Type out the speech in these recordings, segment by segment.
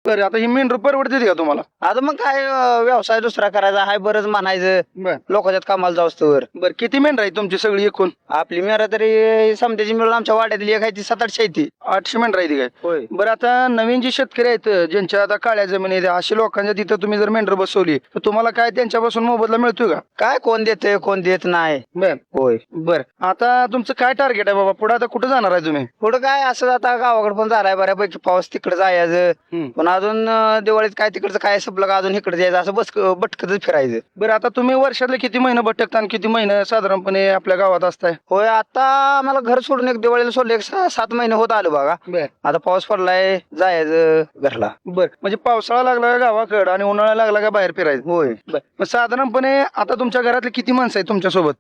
बरं आता ही मेंढर परवडते का तुम्हाला? आता मग काय व्यवसाय दुसरा करायचा हाय बरंच म्हणायचं बर लोकांच्यात कामाला जाऊस तर बर किती मेंढर आहे तुमची सगळी एकूण? आपली मेरा तरी समजायची मिळून आमच्या वाड्यातली एक आहे ती 700-800 आहे ती. 800 मेंढर आहे ती काय? होय बरं आता नवीन जे शेतकरी आहेत ज्यांच्या आता काळ्या जमिनी आहेत अशा लोकांच्या तिथं तुम्ही जर मेंढर बसवली तर तुम्हाला काय त्यांच्यापासून मोबदला मिळतोय का? काय कोण देते कोण देत नाही. बर होय बर आता तुमचं काय टार्गेट आहे बाबा पुढे आता कुठं जाणार आहे तुम्ही? पुढं काय असं आता गावाकडे पण झालाय बऱ्यापैकी पाऊस तिकडे जायचं पण अजून दिवाळीत काय तिकडचं काय संपलं का अजून इकडे जायचं असं भटकतच फिरायचं. बरं आता तुम्ही वर्षातले किती महिने भटकता आणि किती महिने साधारणपणे आपल्या गावात असताय? होय आता आम्हाला घर सोडून एक दिवाळीला सोडलं एक 7 महिने होत आलो बघा. बर आता पाऊस पडलाय जायचं घरला. बर म्हणजे पावसाळा लागला का गावाकडं आणि उन्हाळा लागला का बाहेर फिरायचं? होय बर मग साधारणपणे आता तुमच्या घरातले किती माणसं आहेत तुमच्या सोबत?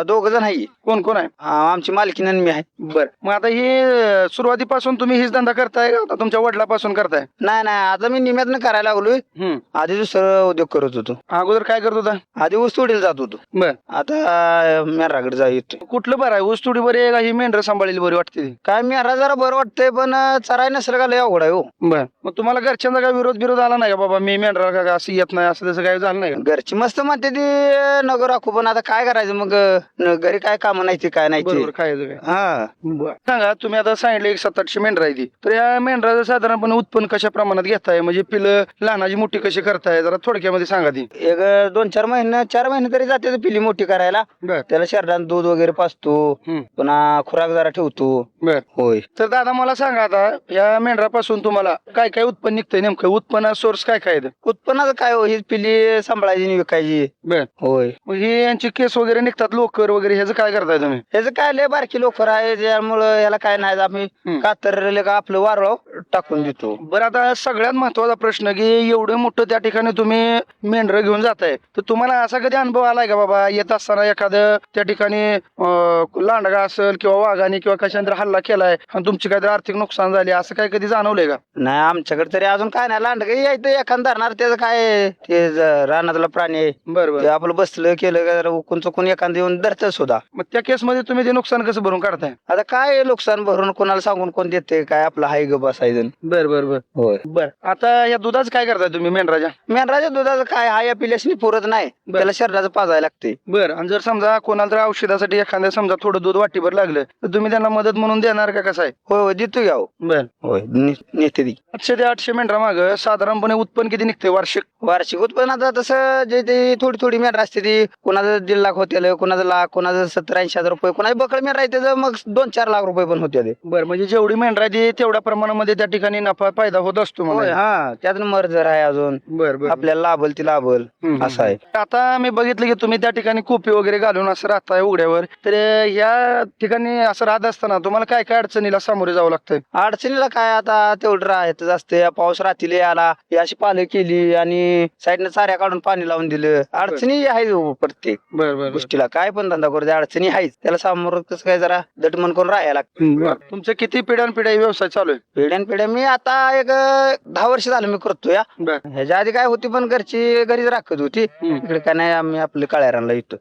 2 जण आहे. कोण कोण आहे? आमची मालकीण आणि मी आहे. बर मग आता ही सुरुवातीपासून तुम्ही हीच धंदा करताय का आता तुमच्या वडिलापासून करताय? नाही आता मी निम्यातनं करायला लागलोय. आधी दुसरं उद्योग करत होतो. अगोदर काय करत होता? आधी ऊस तोडीला जात होतो. बर आता मेराकडे जा येतो. कुठलं बरं आहे ऊस तोडी बरी आहे का ही मेंढर सांभाळलेली बरी वाटते ती? काय मेरा जरा बरं वाटतंय पण चराय नसलं का लय अवघड आहे हो. बर मग तुम्हाला घरच्यांचा काय विरोध आला नाही का बाबा मी मेंढरा का असं येत नाही असं तसं काय झालं नाही का? घरची मस्त म्हणते ती नको राखू पण आता काय करायचं मग घरी काय काम नाही ते काय नाही ते. बरोबर खायचं काय? हा बर सांगा तुम्ही आता सांगितलं 700-800 मेंढर आहे ती तर या मेंढराचं साधारणपणे उत्पन्न कशा प्रमाणात घेताय म्हणजे पिलं लहानाची मोठी कशी करताय जरा थोडक्यामध्ये सांगा ती. एक 2-4 महिने 4 महिने तरी जाते पिली मोठी करायला. बर त्याला शरीरात दूध वगैरे पाजतो पुन्हा खुराक जरा ठेवतो. बर होय तर दादा मला सांगा आता या मेंढरापासून तुम्हाला काय काय उत्पन्न निघतंय नेमकं उत्पन्न सोर्स काय काय आहे? उत्पन्नाचं काय हो ही पिली सांभाळायची आणि विकायची. बर होय मग हे यांचे केस वगैरे निघतात लोकर वगैरे ह्याचं काय करताय तुम्ही? ह्याचं काय लय बारकी लोकर आहे त्यामुळं याला काय नाही आम्ही कातरले का आपलं वारळ टाकून देतो. बरं आता सगळ्यात महत्वाचा प्रश्न की एवढं मोठं त्या ठिकाणी तुम्ही मेंढर घेऊन जाताय तर तुम्हाला असा कधी अनुभव आलाय का बाबा येत असताना एखादं त्या ठिकाणी लांडगा असेल किंवा वाघाने किंवा कशाने हल्ला केलाय आणि तुमची काहीतरी आर्थिक नुकसान झाले असं काय कधी जाणवलंय का? नाही आमच्याकडे तरी अजून काय नाही लांडगा यायचं एखादं धरणार त्याचं काय ते रानातला प्राणी आहे. बरं ते आपलं बसलं केलं का उकून चुकून एखादं येऊन धरत सुद्धा. मग त्या केस मध्ये तुम्ही ते नुकसान कसं भरून काढताय? आता काय नुकसान भरून कोणाला सांगून कोण देते काय आपलं हाय ग बसायचं. बर बर बर होय बर आता या दुधाचं काय करताय तुम्ही मेंढराच्या? मेंढराच्या दुधाचं काय हा या पिल्याशी पुरत नाही त्याला शरीराचं पाजायला लागते. बर आणि जर समजा कोणाला तर औषधासाठी एखाद्या समजा थोडं दूध वाटीभर लागलं तर तुम्ही त्यांना मदत म्हणून देणार का कसं आहे? होय होय देतो घ्या. बर होय नेते ती 700 ते 800 मेंढरा माग साधारणपणे उत्पन्न किती निघते वार्षिक? वार्षिक उत्पन्न आता तसं जे ते थोडी मेंढरा असते ती कोणाचं 1.5 लाख होते कोणाचं लाख कोणाचं 70-80 हजार रुपये कोणाचं बकळ मेंढरा आहे त्याचं मग 2-4 लाख रुपये पण होते. बरं म्हणजे जेवढी मेंढरा आहे तेवढ्या प्रमाणामध्ये त्या ठिकाणी नफा फायदा होत असतो होय मला. हा त्यातून मर्जर आहे अजून बर बर आपल्याला लाभल ती लाभल असं आहे. आता मी बघितलं की तुम्ही त्या ठिकाणी कोपी वगैरे घालून असं राहताय उघड्यावर तर या ठिकाणी असं राहत असताना तुम्हाला काय काय अडचणीला सामोरे जावं लागतंय? अडचणीला काय आता तेवढं राहतच असते पाऊस रात्रीला आला ही अशी पालं केली आणि साईडनं चाऱ्या काढून पाणी लावून दिलं अडचणी आहे प्रत्येक बरं गोष्टीला काय पण धंदा करू द्या अडचणी आहेच त्याला सामोरं कसं काय जरा दटमन करून राहायला लागतं. तुमचं किती पिढ्यानपिढ्या व्यवसाय चालू आहे? पिढ्यान मी आता एक 10 वर्ष झालं मी करतो या. ह्याच्या आधी काय होती पण घरची घरीच राखत होती इकडे काय नाही आम्ही आपल्या काळ्यारांना येतो.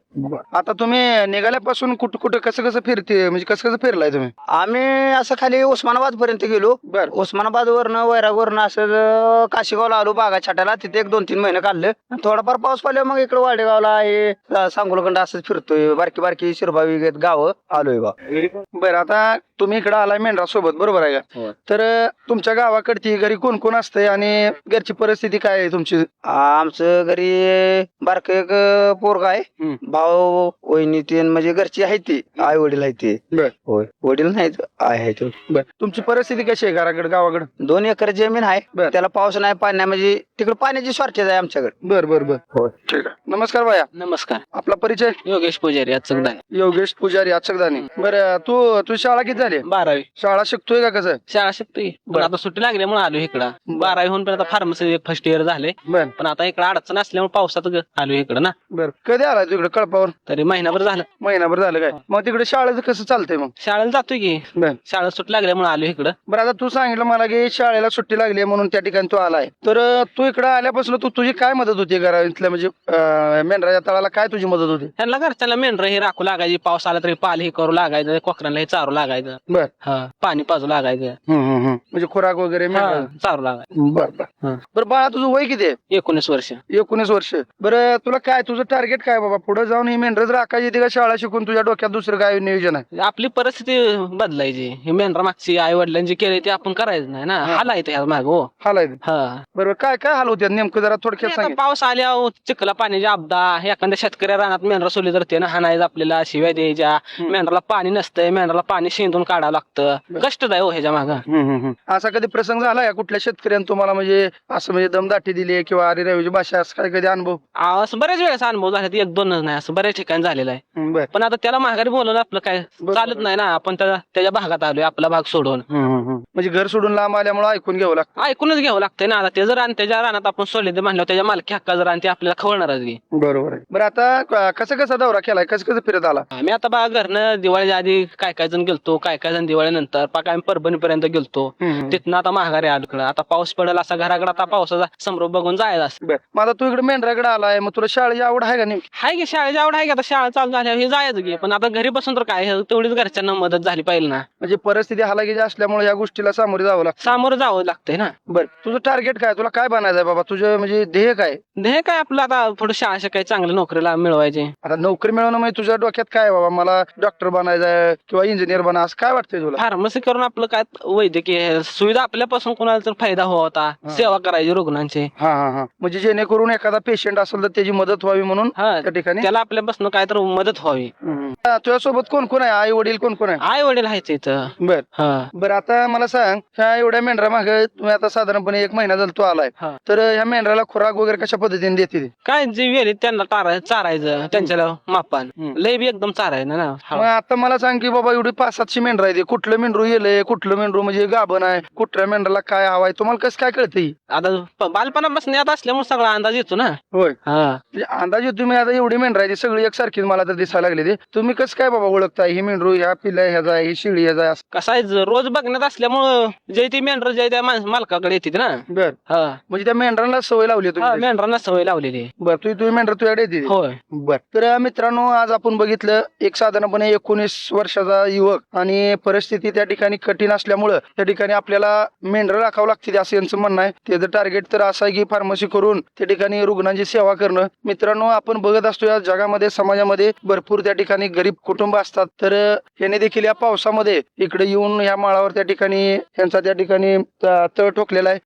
आता तुम्ही निघाल्यापासून कुठं कुठं कसं फिरते म्हणजे कसं फिरलाय तुम्ही? आम्ही असं खाली उस्मानाबाद पर्यंत गेलो. बर उस्मानाबाद वरनं वैरागवरनं असं काशीगावला आलो बागा छाटाला तिथे 1-2-3 महिने काढलं थोडाफार पाऊस पडला मग इकडे वाडेगावला हे सांगोलगंड असंच फिरतोय बारकी शिरभावी गाव आलोय बा. बरं आता तुम्ही इकडे आलाय मेंढरा सोबत बरोबर आहे का? तर तुमच्या गावाकडची घरी कोण कोण असतंय आणि घरची परिस्थिती काय आहे तुमची? आमचं घरी बारक एक पोरगा आहे भाऊ वहिनी तीन म्हणजे घरची आहे ती आई वडील आहे ते. होय वडील नाहीत आहे ते. तुमची परिस्थिती कशी आहे घराकडे गावाकडे? 2 एकर जमीन आहे त्याला पाऊस नाही पाणी नाही म्हणजे तिकडे पाण्याची शॉर्टेज आहे आमच्याकडे. बर बर बर हो ठीक आहे. नमस्कार बाया. नमस्कार. आपला परिचय? योगेश पुजारी अचकदानी. योगेश पुजारी अचकदानी. बरं तू शाळा किती झाली? 12वी. शाळा शिकतोय का कसं? शाळा शिकतोय पण आता सुट्टी लागल्यामुळे आलो इकडं. 12वी होऊन पण आता फार्मसी फर्स्ट इयर झाले पण आता इकडे अडचण असल्यामुळे पावसात आलो इकडं ना. बरं कधी आलाय तिकडे कळपावर? तरी महिनाभर झालं. महिनाभर झालं काय? मग तिकडे शाळेचं कसं चालतंय मग? शाळेला जातोय की शाळा सुट्टी लागल्यामुळे आलो इकडं. बरं आता तू सांगितलं मला की शाळेला सुट्टी लागली म्हणून त्या ठिकाणी तू आलाय तर तू इकडे आल्यापासून तुझी काय मदत होती घरातल्या म्हणजे मेंढराच्या तळाला काय तुझी मदत होती? त्यांना घरच्यांना मेंढर हे राखू लागायची पाऊस आला तरी पाल हे करू लागायचं कोकरांना हे चारू लागायचं लागायचं बर पाणी पाजू लागायचं म्हणजे खुराक वगैरे मिळालं. चारू लागायचं. बर बर बरं बाळा तुझं वय किती आहे? 19 वर्ष 19 वर्ष. बरं तुला काय तुझं टार्गेट काय बाबा पुढे जाऊन ही मेंढरच राखायची येते का शाळा शिकून तुझ्या डोक्यात दुसरं काय नियोजन आहे? आपली परिस्थिती बदलायची. हे मेंढरा मागची आई वडिलांची केले ते आपण करायचं नाही ना. हालायचं ह्या माग हो. हालायचं. हा बरोबर काय काय हाल होते नेमकं जरा थोडक्यात आता सांग. पाऊस आल्यावर चिखला पाण्याची आपदा एखाद्या शेतकऱ्या रानात मेंढरा सोडली तर त्यानं हाणायचं आपल्याला शिव्या द्यायच्या. मेंढराला पाणी नसतंय मेंढराला पाणी शेंदून काढावं लागतं. कष्ट आहे हो ह्याच्या माग. असा कधी प्रसंग झाला का कुठल्या शेतकऱ्याने तुम्हाला म्हणजे असं म्हणजे दमदाटी दिली किंवा अरे रवीची भाषा असं काय कधी अनुभव? असं बऱ्याच वेळेस अनुभव झाला. एक दोनच नाही असं बऱ्याच ठिकाणी झालेलं आहे. बर पण आता त्याला माघारी बोलवलं आपलं काय चालत नाही ना. आपण त्याच्या भागात आलोय आपला भाग सोडून. म्हणजे घर सोडून लांब आल्यामुळे ऐकून घ्यावं लागतं. ऐकूनच घ्यावं लागतंय ना. आता ते जर त्याच्या रानात आपण सोडले ते म्हणलं त्याच्या मालकी हक्का जर आणि ते आपल्याला खवळणारच की. बरोबर आहे. बरं आता कसं कसा दौरा केलाय कसं कसं फिरत आला? आम्ही आता बघा घरनं दिवाळीच्या आधी काय जण गेलतो काय जण दिवाळीनंतर पाक आम्ही परभणी पर्यंत गेलतो. तिथनं आता माघारी आलो. आता पाऊस पडेल असा घराकडे आता पावसाचा संभ्रम बघून जायला असं. बरं मग आता तू इकडे मेंढराकडे आलाय मग तुला शाळेची आवड आहे का नेमकी? हाय की शाळेची आवड आहे की. आता शाळा चालू झाल्यावर हे जायचं की. पण आता घरी बसून तर काय तेवढीच घरच्यांना मदत झाली पाहिजे ना. म्हणजे परिस्थिती हालाकीची असल्यामुळे या गोष्टीला सामोरे जावं लागतं. सामोरं जावं लागतंय ना. बरं तुझं टार्गेट काय तुला काय बनायचंय बाबा तुझं म्हणजे ध्येय काय? हे काय आपलं आता थोडं शाळा शिकायची चांगल्या नोकरीला मिळवायचे. आता नोकरी मिळवणं म्हणजे तुझ्या डोक्यात काय बाबा मला डॉक्टर बनायचंय किंवा इंजिनियर बना असं काय वाटतंय तुला? फार्मसी करून आपलं काय वैद्यकीय सुविधा आपल्यापासून कोणाला तर फायदा व्हावा होता. सेवा करायची रुग्णांची. हा म्हणजे जेणेकरून एखादा पेशंट असेल तर त्याची मदत व्हावी म्हणून हा त्या ठिकाणी त्याला आपल्यापासून काय तर मदत व्हावी. तुझ्यासोबत कोण कोण आहे आई वडील कोण कोण आहे? आई वडील आहेत इथं. बर हा बरं आता मला सांग ह्या एवढ्या मेंढरा मागे तुम्ही आता साधारणपणे 1 महिना झाला तू आलाय हा. तर ह्या मेंढराला खुराक वगैरे कशा पद्धतीने देते ती? काय जे वेळेत त्यांना चारायचं त्यांच्या मापान लय बी एकदम चारायचं ना. मग आता मला सांग की बाबा एवढी 500-700 मेंढरा आहे कुठलं मेंढरू येलंय कुठलं मेंढरू म्हणजे गाभण आहे कुठल्या मेंढराला काय हवाय तुम्हाला कसं काय कळतंय? आता बालपणापासून यात असल्यामुळे सगळा अंदाज येतो ना. होय हा म्हणजे अंदाजे तुम्ही आता एवढी मेंढरा आहे ती सगळी एकसारखीच मला तर दिसायला लागली ती तुम्ही कसं काय बाबा ओळखताय ही मेंढरू ह्या पिल्ला ह्याचा आहे ही शिळी ह्याचा आहे? कसं आहे रोज बघण्यात असल्यामुळं जे ती मेंढर जे त्या मालकाकडे येते ना. बर हा म्हणजे त्या मेंढरांना सवय लावली तुम्ही? मेंढरांना सवय लावलेली आहे. बर तुम्ही मेंढर तुझ्याकडे येते? होय. बर तर मित्रांनो आज आपण बघितलं एक साधारणपणे 19 वर्षाचा युवक आणि परिस्थिती त्या ठिकाणी कठीण असल्यामुळं त्या ठिकाणी आपल्याला मेंढर राखावं लागते असं यांचं म्हणणं आहे. त्याचं टार्गेट तर असं आहे की फार्मसी करून त्या ठिकाणी रुग्णांची सेवा करणं. मित्रांनो आपण बघत असतो या जगामध्ये समाजामध्ये भरपूर त्या ठिकाणी गरीब कुटुंब असतात तर याने देखील या पावसामध्ये इकडे येऊन या माळावर त्या ठिकाणी यांचा त्या ठिकाणी तळ ठोकलेला आहे.